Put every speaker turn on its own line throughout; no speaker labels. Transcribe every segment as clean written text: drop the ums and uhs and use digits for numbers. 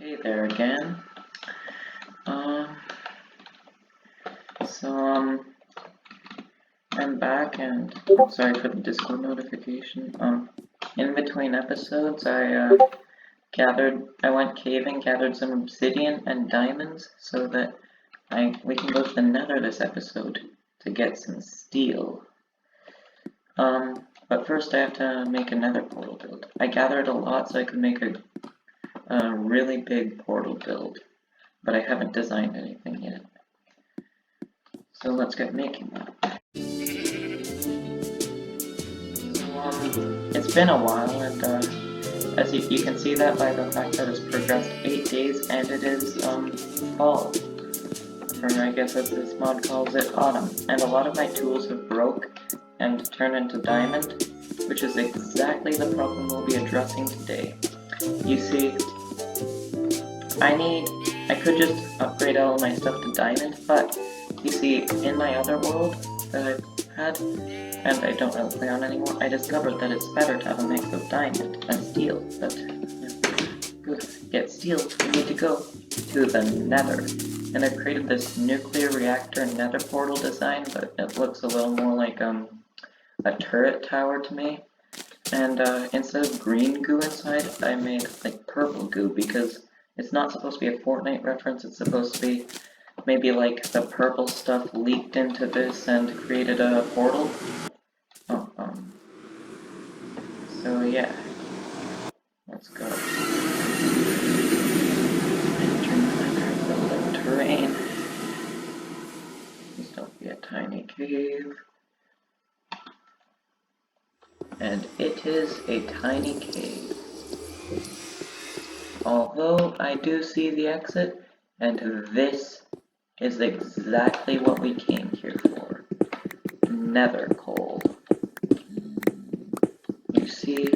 Hey there again. Um, so I'm back, and I'm sorry for the Discord notification. In between episodes, I went caving, gathered some obsidian and diamonds, so that we can go to the Nether this episode to get some steel. But first I have to make a Nether portal build. I gathered a lot so I could make a really big portal build, but I haven't designed anything yet. So let's get making that. It's been a while, and as you can see that by the fact that it's progressed 8 days, and it is fall, or I guess as this mod calls it, autumn. And a lot of my tools have broke and turned into diamond, which is exactly the problem we'll be addressing today. You see, I could just upgrade all my stuff to diamond, but you see, in my other world that I've had, and I don't really play on anymore, I discovered that it's better to have a mix of diamond and steel. But to get steel, we need to go to the Nether. And I've created this nuclear reactor Nether portal design, but it looks a little more like a turret tower to me. And instead of green goo inside, I made like purple goo because it's not supposed to be a Fortnite reference. It's supposed to be maybe like the purple stuff leaked into this and created a portal. So yeah, let's go. Entering Nether, building terrain. Please don't be a tiny cave. And it is a tiny cave. Although I do see the exit, and this is exactly what we came here for. Nether coal. You see,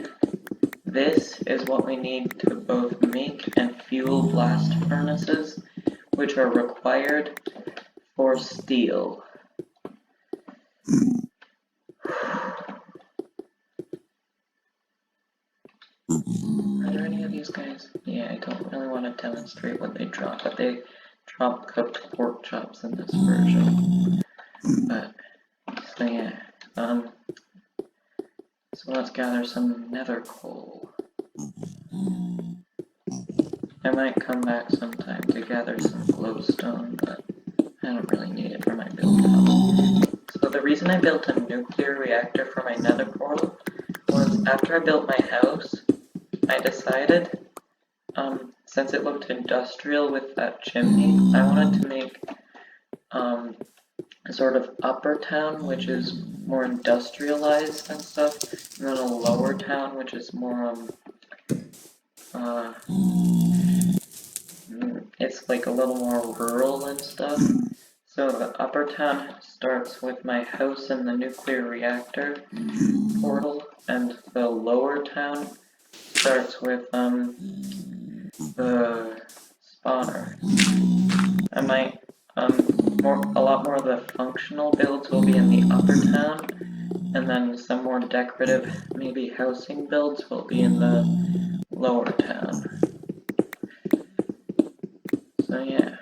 this is what we need to both make and fuel blast furnaces, which are required for steel. Are there any of these guys? Yeah, I don't really want to demonstrate what they drop, but they drop cooked pork chops in this version. But, so yeah, so let's gather some nether coal. I might come back sometime to gather some glowstone, but I don't really need it for my build now. So the reason I built a nuclear reactor for my nether portal was after I built my house, I decided, since it looked industrial with that chimney, I wanted to make a sort of upper town, which is more industrialized and stuff, and then a lower town, which is more, it's like a little more rural and stuff. So the upper town starts with my house and the nuclear reactor portal, and the lower town starts with the spawner. I might a lot more of the functional builds will be in the upper town, and then some more decorative, maybe housing builds will be in the lower town. So yeah.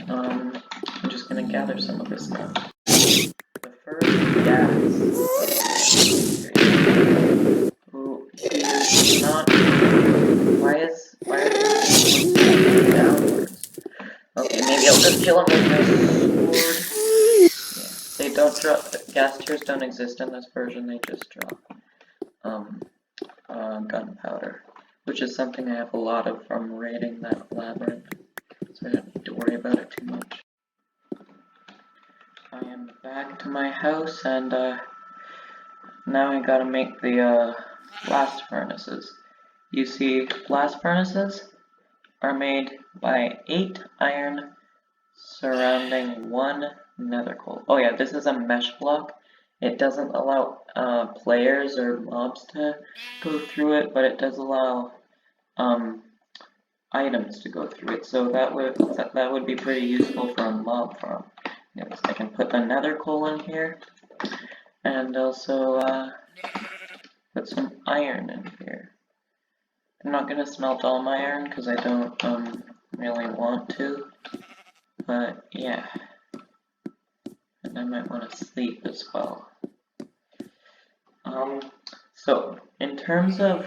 I'm just gonna gather some of this now. The first gas. Ooh, he's not. Why are they downwards? Okay, maybe I'll just kill him with my sword. Yeah, they don't drop. Gas tiers don't exist in this version. They just drop gunpowder, which is something I have a lot of from raiding that labyrinth, so I don't need to worry about it too much. I am back to my house, and now I gotta make the blast furnaces. You see, blast furnaces are made by 8 iron surrounding 1 nether coal. Oh yeah, this is a mesh block. It doesn't allow players or mobs to go through it, but it does allow items to go through it. So that would be pretty useful for a mob farm. Yes, I can put the nether coal in here, and also put some iron in here. I'm not gonna smelt all my iron because I don't really want to, but yeah, and I might want to sleep as well. So in terms of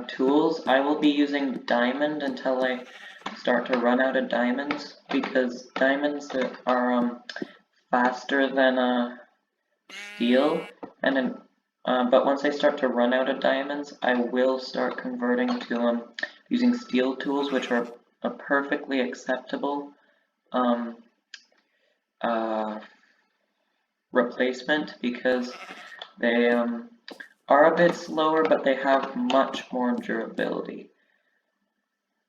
tools, I will be using diamond until I start to run out of diamonds, because diamonds are faster than steel, and then but once I start to run out of diamonds, I will start converting to using steel tools, which are a perfectly acceptable um, uh, replacement, because they are a bit slower, but they have much more durability.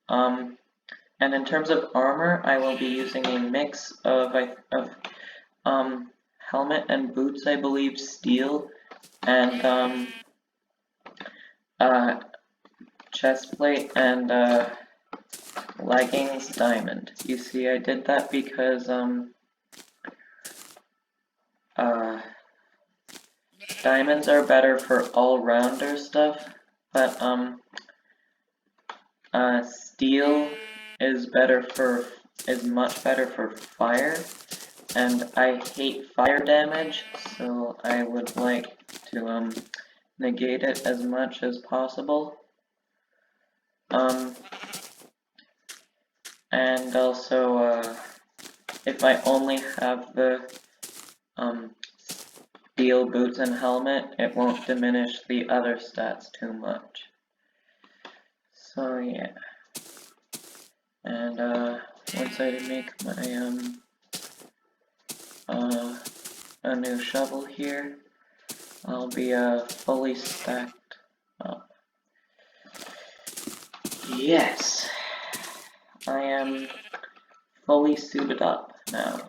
And in terms of armor, I will be using a mix of helmet and boots, I believe, steel, and chest plate and leggings diamond. You see, I did that because diamonds are better for all-rounder stuff, but steel is much better for fire, and I hate fire damage, so I would like to negate it as much as possible. And also, if I only have the steel boots and helmet, it won't diminish the other stats too much. So yeah. And once I make my a new shovel here, I'll be fully stacked up. Yes, I am fully suited up now.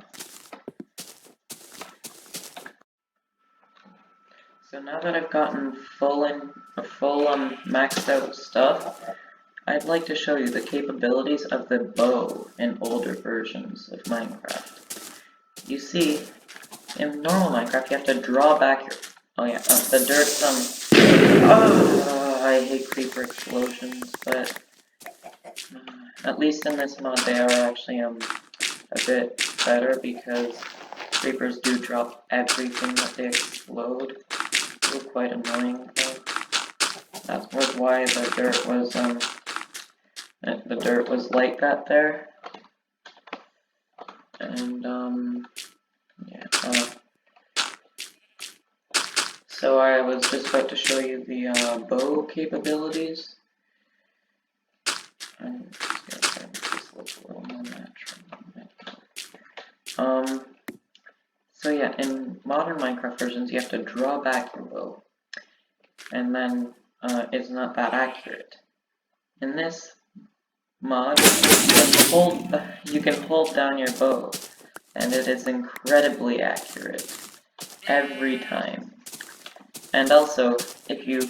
So now that I've gotten full maxed out stuff, I'd like to show you the capabilities of the bow in older versions of Minecraft. You see, in normal Minecraft, you have to draw back your... Oh yeah, the dirt's oh, I hate creeper explosions, but at least in this mod they are actually a bit better, because creepers do drop everything that they explode. They're quite annoying though. That was why the dirt was like that there. And yeah. So I was just about to show you the bow capabilities. I'm just gonna make this look a little more natural. So yeah, in modern Minecraft versions, you have to draw back your bow, and then it's not that accurate. In this mod, you can hold down your bow, and it is incredibly accurate every time. And also, if you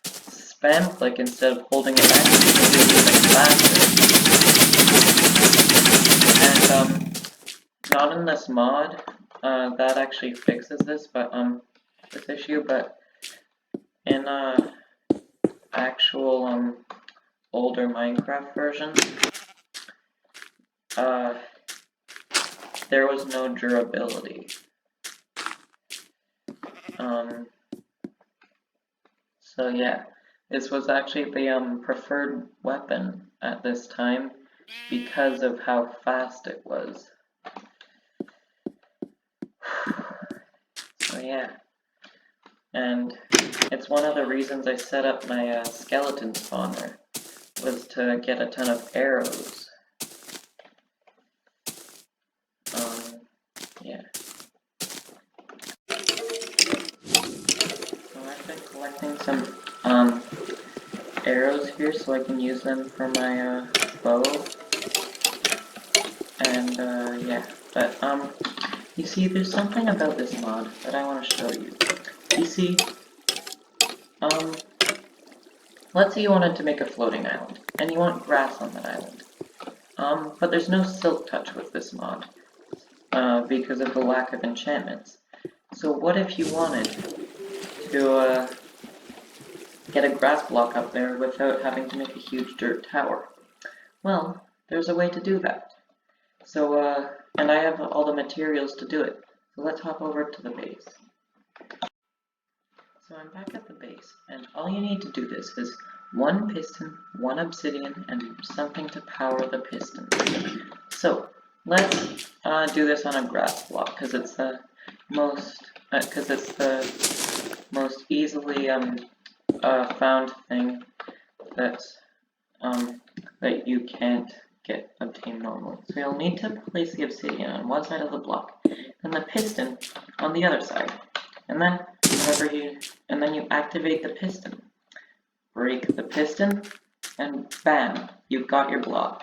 spam click instead of holding it back, you can do it even faster. And not in this mod, that actually fixes this, but this issue. But in actual older Minecraft versions, there was no durability. So yeah, this was actually the preferred weapon at this time because of how fast it was. So yeah, and it's one of the reasons I set up my skeleton spawner, was to get a ton of arrows. Yeah. So I've been collecting some arrows here so I can use them for my bow. And yeah, but you see, there's something about this mod that I want to show you. You see, let's say you wanted to make a floating island, and you want grass on that island. But there's no silk touch with this mod, because of the lack of enchantments. So what if you wanted to get a grass block up there without having to make a huge dirt tower? Well, there's a way to do that. So, and I have all the materials to do it. So let's hop over to the base. So I'm back at the base, and all you need to do this is one piston, one obsidian, and something to power the piston. So let's do this on a grass block because it's the most easily found thing that's that you can't obtain normally. So you'll need to place the obsidian on one side of the block, and the piston on the other side, and then you activate the piston. Break the piston, and bam, you've got your block.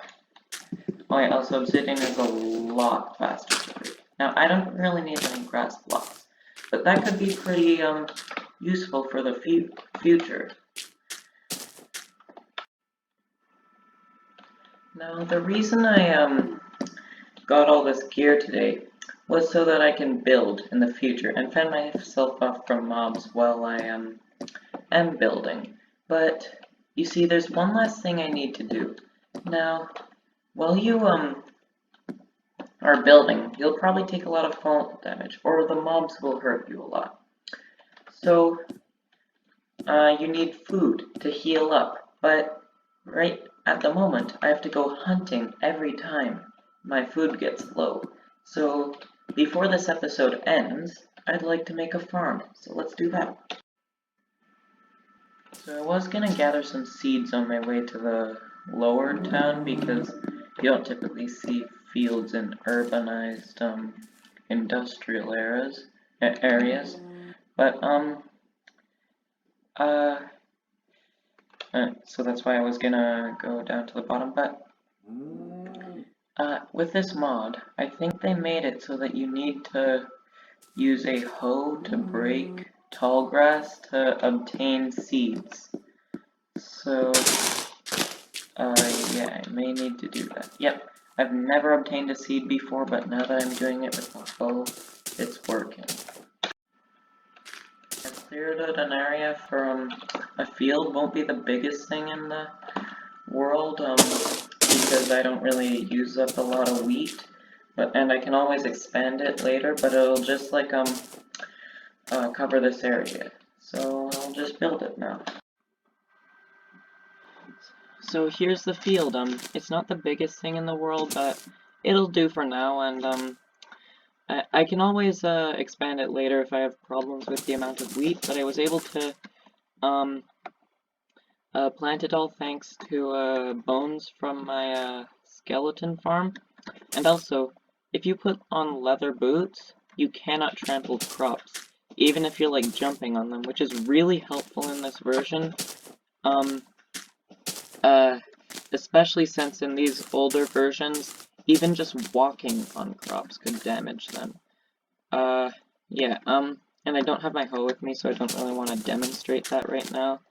Oh yeah, also obsidian is a lot faster to break. Now I don't really need any grass blocks, but that could be pretty useful for the future. Now, the reason I got all this gear today was so that I can build in the future and fend myself off from mobs while I am building. But, you see, there's one last thing I need to do. Now, while you are building, you'll probably take a lot of fall damage, or the mobs will hurt you a lot. So, you need food to heal up, but right at the moment, I have to go hunting every time my food gets low. So, before this episode ends, I'd like to make a farm, so let's do that. So I was gonna gather some seeds on my way to the lower town because you don't typically see fields in urbanized industrial areas. But so that's why I was gonna go down to the bottom, but with this mod, I think they made it so that you need to use a hoe to break tall grass to obtain seeds. So, yeah, I may need to do that. Yep, I've never obtained a seed before, but now that I'm doing it with a hoe, it's working. I've cleared out an area for a field. Won't be the biggest thing in the world, because I don't really use up a lot of wheat, and I can always expand it later, but it'll just like cover this area. So I'll just build it now. So here's the field. It's not the biggest thing in the world, but it'll do for now, and I can always expand it later if I have problems with the amount of wheat, but I was able to plant it all thanks to bones from my skeleton farm. And also, if you put on leather boots, you cannot trample crops, even if you're like jumping on them, which is really helpful in this version. Especially since in these older versions, even just walking on crops could damage them. Yeah, and I don't have my hoe with me, so I don't really want to demonstrate that right now,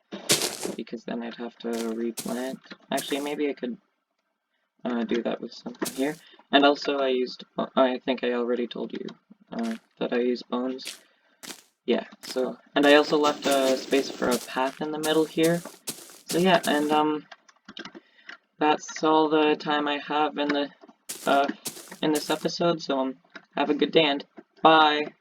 because then I'd have to replant. Actually, maybe I could do that with something here. And also I think I already told you that I use bones. Yeah, so, and I also left a space for a path in the middle here. So yeah, and that's all the time I have in this episode, so have a good day and bye!